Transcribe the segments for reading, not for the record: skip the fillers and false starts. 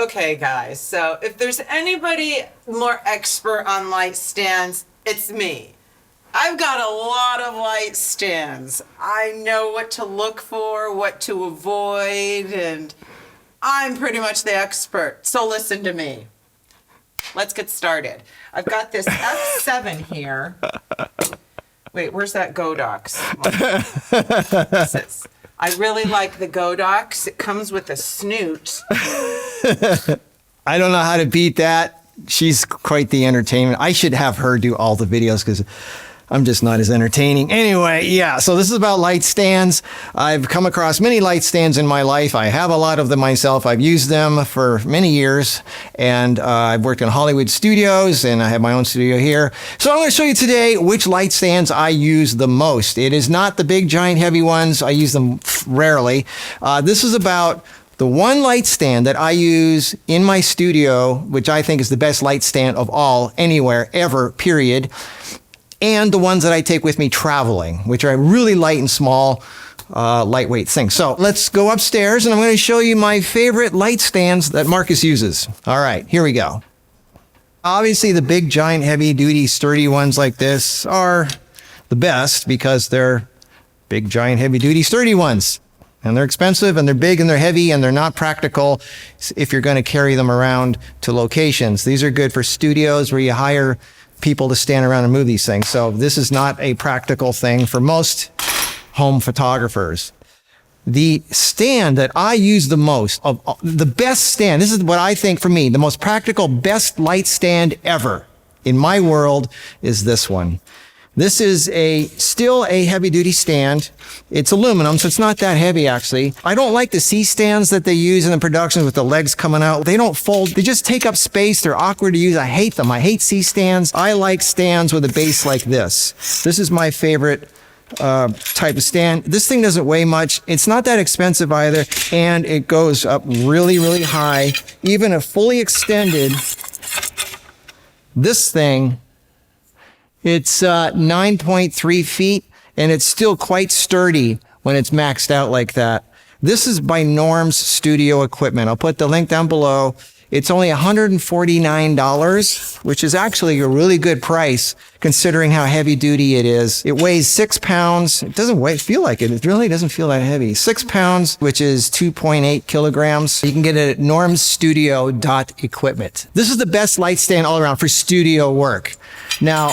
Okay, guys, so if there's anybody more expert on light stands, it's me. I've got a lot of light stands. I know what to look for, what to avoid, and I'm pretty much the expert. So listen to me. Let's get started. I've got this F7 here. Wait, where's that Godox? I really like the Godox. It comes with a snoot. I don't know how to beat that. She's quite the entertainment. I should have her do all the videos because I'm just not as entertaining. Anyway, yeah, so this is about light stands. I've come across many light stands in my life. I have a lot of them myself. I've used them for many years, and I've worked in Hollywood studios, and I have my own studio here. So I'm going to show you today which light stands I use the most. It is not the big, giant, heavy ones. I use them rarely. This is about the one light stand that I use in my studio, which I think is the best light stand of all, anywhere, ever, period. And the ones that I take with me traveling, which are really light and small, lightweight things. So let's go upstairs and I'm going to show you my favorite light stands that Marcus uses. All right, here we go. Obviously, the big, giant, heavy duty, sturdy ones like this are the best because they're big, giant, heavy duty, sturdy ones. And they're expensive and they're big and they're heavy and they're not practical if you're going to carry them around to locations. These are good for studios where you hire people to stand around and move these things. So this is not a practical thing for most home photographers. The stand that I use the most, the best stand, this is what I think for me, the most practical, best light stand ever in my world is this one. This is still a heavy duty stand. It's aluminum, so it's not that heavy actually. I don't like the C stands that they use in the productions with the legs coming out. They don't fold. They just take up space. They're awkward to use. I hate them. I hate C stands. I like stands with a base like this. This is my favorite type of stand. This thing doesn't weigh much. It's not that expensive either, and it goes up really, really high. Even a fully extended, this thing, it's 9.3 feet, and it's still quite sturdy when it's maxed out like that. This is by Norm's Studio Equipment. I'll put the link down below. It's only $149, which is actually a really good price considering how heavy duty it is. It weighs 6 pounds. It doesn't feel like it. It really doesn't feel that heavy. 6 pounds, which is 2.8 kilograms. You can get it at normstudio.equipment. This is the best light stand all around for studio work. Now,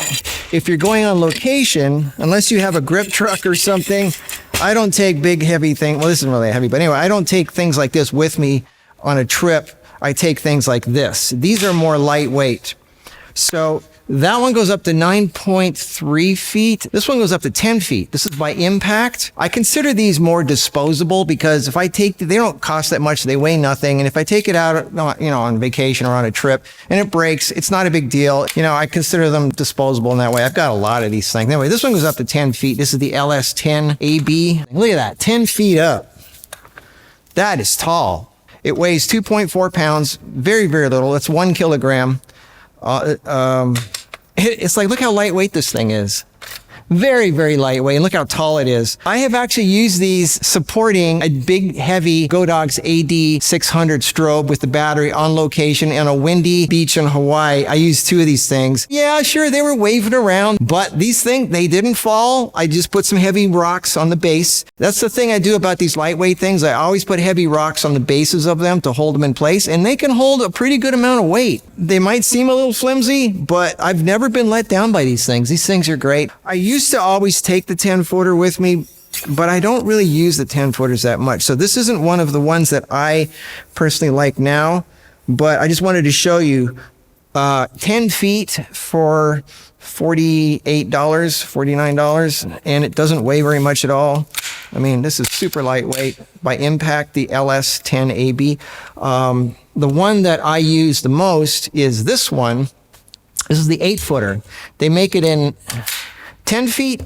if you're going on location, unless you have a grip truck or something, I don't take big, heavy things. Well, this isn't really heavy, but anyway, I don't take things like this with me on a trip. I take things like this. These are more lightweight. So that one goes up to 9.3 feet. This one goes up to 10 feet. This is by Impact. I consider these more disposable because if I they don't cost that much. They weigh nothing. And if I take it out, on vacation or on a trip and it breaks, it's not a big deal. I consider them disposable in that way. I've got a lot of these things. Anyway, this one goes up to 10 feet. This is the LS-10ABI. Look at that, 10 feet up. That is tall. It weighs 2.4 pounds, very, very little. It's 1 kilogram. It's like, look how lightweight this thing is. Very, very lightweight. And look how tall it is. I have actually used these supporting a big, heavy Godox AD600 strobe with the battery on location on a windy beach in Hawaii. I used 2 of these things. Yeah, sure, they were waving around, but these things, they didn't fall. I just put some heavy rocks on the base. That's the thing I do about these lightweight things. I always put heavy rocks on the bases of them to hold them in place, and they can hold a pretty good amount of weight. They might seem a little flimsy, but I've never been let down by these things. These things are great. I used to always take the 10-footer with me, but I don't really use the 10-footers that much. So this isn't one of the ones that I personally like now, but I just wanted to show you 10 feet for $48, $49, and it doesn't weigh very much at all. I mean, this is super lightweight by Impact, the LS-10ABI. The one that I use the most is this one. This is the 8-footer. They make it in 10 feet,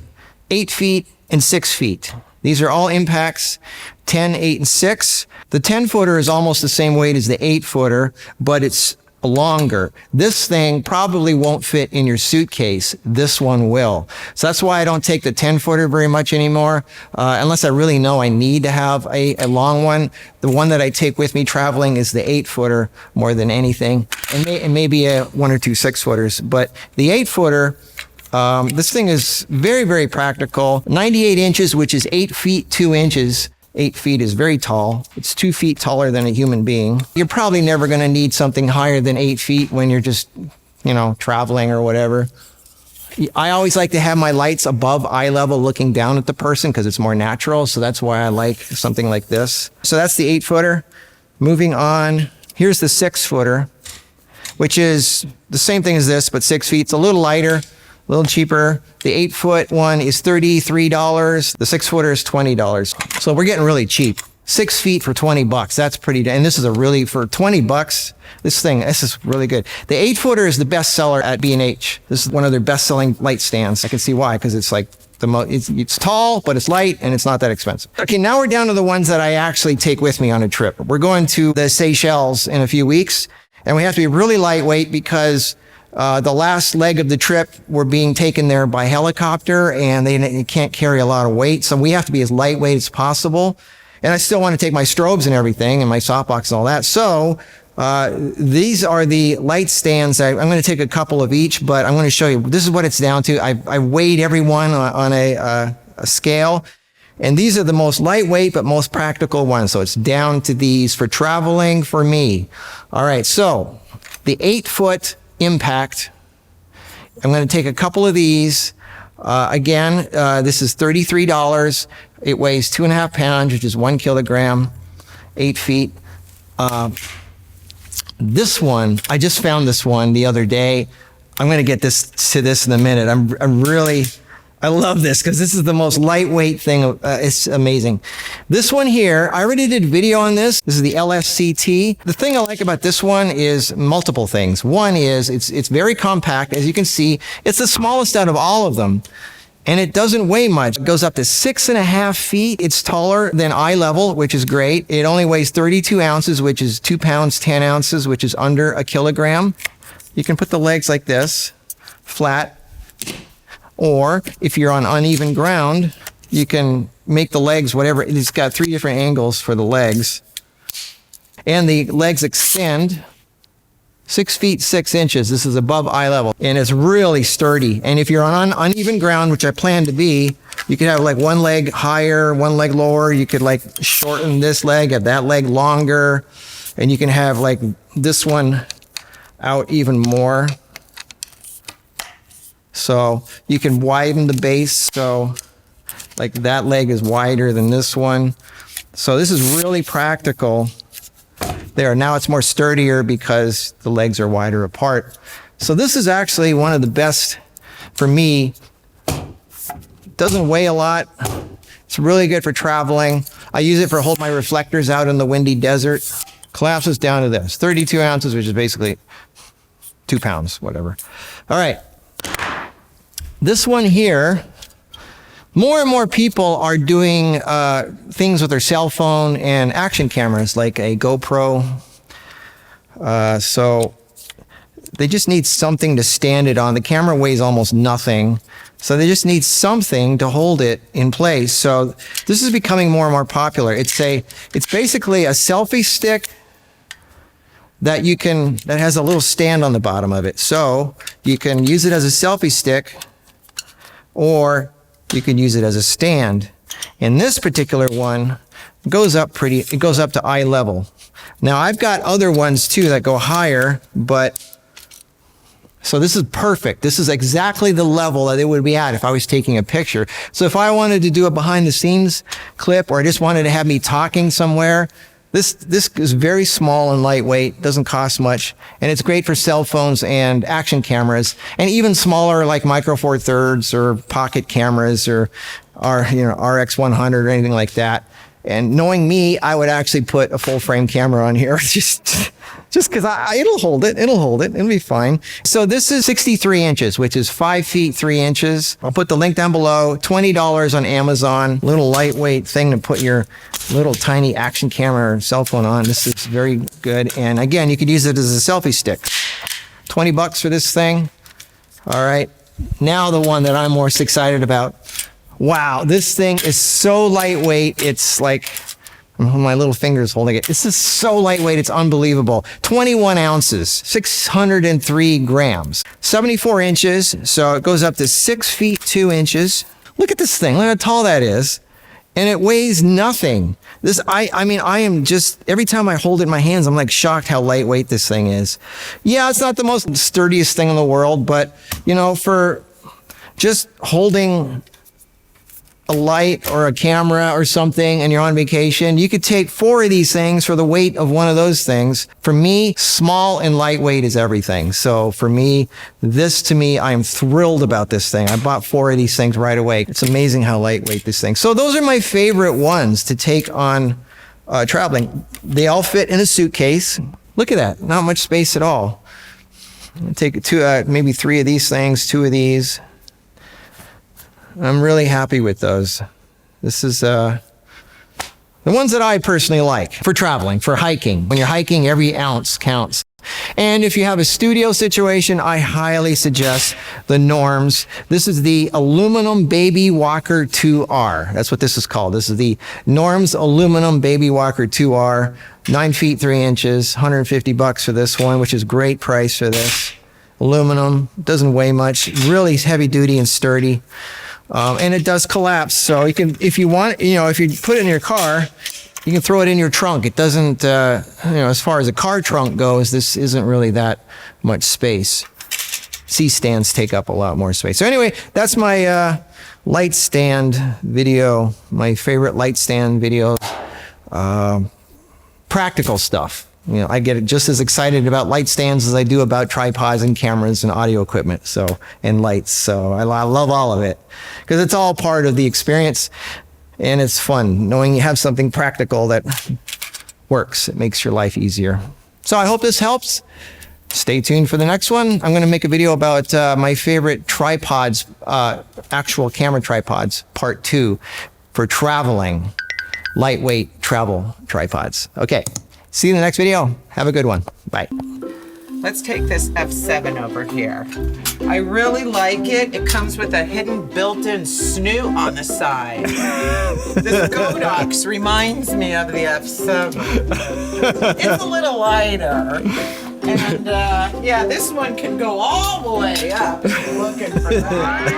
8 feet, and 6 feet. These are all Impacts, 10, 8, and 6. The 10-footer is almost the same weight as the 8-footer, but it's longer. This thing probably won't fit in your suitcase. This one will. So that's why I don't take the 10-footer very much anymore, unless I really know I need to have a long one. The one that I take with me traveling is the 8-footer more than anything, and maybe a 1 or 2 6-footers. But the 8-footer, this thing is very, very practical. 98 inches, which is 8 feet 2 inches. 8 feet is very tall. It's 2 feet taller than a human being. You're probably never going to need something higher than 8 feet when you're just, traveling or whatever. I always like to have my lights above eye level looking down at the person because it's more natural. So that's why I like something like this. So that's the 8-footer. Moving on, here's the 6-footer, which is the same thing as this, but 6 feet. It's a little lighter, a little cheaper. The 8-foot one is $33. The 6-footer is $20. So we're getting really cheap. 6 feet for $20. That's pretty, and this is for $20. This is really good. The 8-footer is the best seller at B&H. This is one of their best selling light stands. I can see why, because it's like it's tall, but it's light and it's not that expensive. Okay, now we're down to the ones that I actually take with me on a trip. We're going to the Seychelles in a few weeks, and we have to be really lightweight because the last leg of the trip, we're being taken there by helicopter, and they can't carry a lot of weight. So we have to be as lightweight as possible. And I still want to take my strobes and everything and my softbox and all that. So these are the light stands. I'm going to take a couple of each, but I'm going to show you. This is what it's down to. I weighed every one on a scale. And these are the most lightweight but most practical ones. So it's down to these for traveling for me. All right, so the 8-foot Impact. I'm going to take a couple of these. Again, this is $33. It weighs 2.5 pounds, which is 1 kilogram, 8 feet. This one, I just found this one the other day. I'm going to get to this in a minute. I love this because this is the most lightweight thing. It's amazing. This one here, I already did a video on this. This is the LS-CT. The thing I like about this one is multiple things. One is it's very compact. As you can see, it's the smallest out of all of them. And it doesn't weigh much. It goes up to 6.5 feet. It's taller than eye level, which is great. It only weighs 32 ounces, which is 2 pounds, 10 ounces, which is under a kilogram. You can put the legs like this, flat. Or if you're on uneven ground, you can make the legs whatever. It's got 3 different angles for the legs. And the legs extend 6 feet 6 inches. This is above eye level. And it's really sturdy. And if you're on uneven ground, which I plan to be, you could have like one leg higher, one leg lower. You could like shorten this leg, have that leg longer. And you can have like this one out even more. So you can widen the base. So like that leg is wider than this one. So this is really practical. There, now it's more sturdier because the legs are wider apart. So this is actually one of the best for me. Doesn't weigh a lot. It's really good for traveling. I use it for hold my reflectors out in the windy desert. Collapses down to this, 32 ounces, which is basically 2 pounds, whatever. All right. This one here, more and more people are doing things with their cell phone and action cameras, like a GoPro. So they just need something to stand it on. The camera weighs almost nothing, so they just need something to hold it in place. So this is becoming more and more popular. It's basically a selfie stick that has a little stand on the bottom of it. So you can use it as a selfie stick, or you can use it as a stand. And this particular one goes up to eye level. Now I've got other ones too that go higher, so this is perfect. This is exactly the level that it would be at if I was taking a picture. So if I wanted to do a behind the scenes clip, or I just wanted to have me talking somewhere, this is very small and lightweight, doesn't cost much, and it's great for cell phones and action cameras, and even smaller like Micro Four Thirds or pocket cameras or RX100 or anything like that. And knowing me, I would actually put a full frame camera on here just because it'll hold it. It'll be fine. So this is 63 inches, which is 5 feet 3 inches. I'll put the link down below. $20 on Amazon. Little lightweight thing to put your little tiny action camera or cell phone on. This is very good. And again, you could use it as a selfie stick. 20 bucks for this thing. All right. Now the one that I'm most excited about. Wow, this thing is so lightweight. It's like, my little finger's holding it. This is so lightweight, it's unbelievable. 21 ounces, 603 grams, 74 inches, so it goes up to 6 feet 2 inches. Look at this thing, look how tall that is. And it weighs nothing. This, I mean, I am just, every time I hold it in my hands, I'm like shocked how lightweight this thing is. Yeah, it's not the most sturdiest thing in the world, but, you know, for just holding a light or a camera or something and you're on vacation, you could take 4 of these things for the weight of one of those things. For me, small and lightweight is everything. So for me, I am thrilled about this thing. I bought 4 of these things right away. It's amazing how lightweight this thing. So those are my favorite ones to take on traveling. They all fit in a suitcase. Look at that, not much space at all. Take 2, maybe 3 of these things, 2 of these. I'm really happy with those. This is the ones that I personally like for traveling, for hiking. When you're hiking, every ounce counts. And if you have a studio situation, I highly suggest the Norms. This is the Aluminum Baby Walker 2R. That's what this is called. This is the Norms Aluminum Baby Walker 2R. 9 feet 3 inches, 150 bucks for this one, which is great price for this. Aluminum, doesn't weigh much, really heavy duty and sturdy. And it does collapse, so you can, if you want, you know, if you put it in your car, you can throw it in your trunk. It doesn't, you know, as far as a car trunk goes, this isn't really that much space. C-stands take up a lot more space. So anyway, that's my light stand video, my favorite light stand video. Practical stuff. You know, I get just as excited about light stands as I do about tripods and cameras and audio equipment, so, and lights. So I love all of it because it's all part of the experience and it's fun knowing you have something practical that works. It makes your life easier. So I hope this helps. Stay tuned for the next one. I'm going to make a video about my favorite tripods, actual camera tripods, part 2 for traveling, lightweight travel tripods. Okay. See you in the next video. Have a good one. Bye. Let's take this F7 over here. I really like it. It comes with a hidden built-in snoot on the side. This Godox reminds me of the F7. It's a little lighter. And yeah, this one can go all the way up. Looking for that.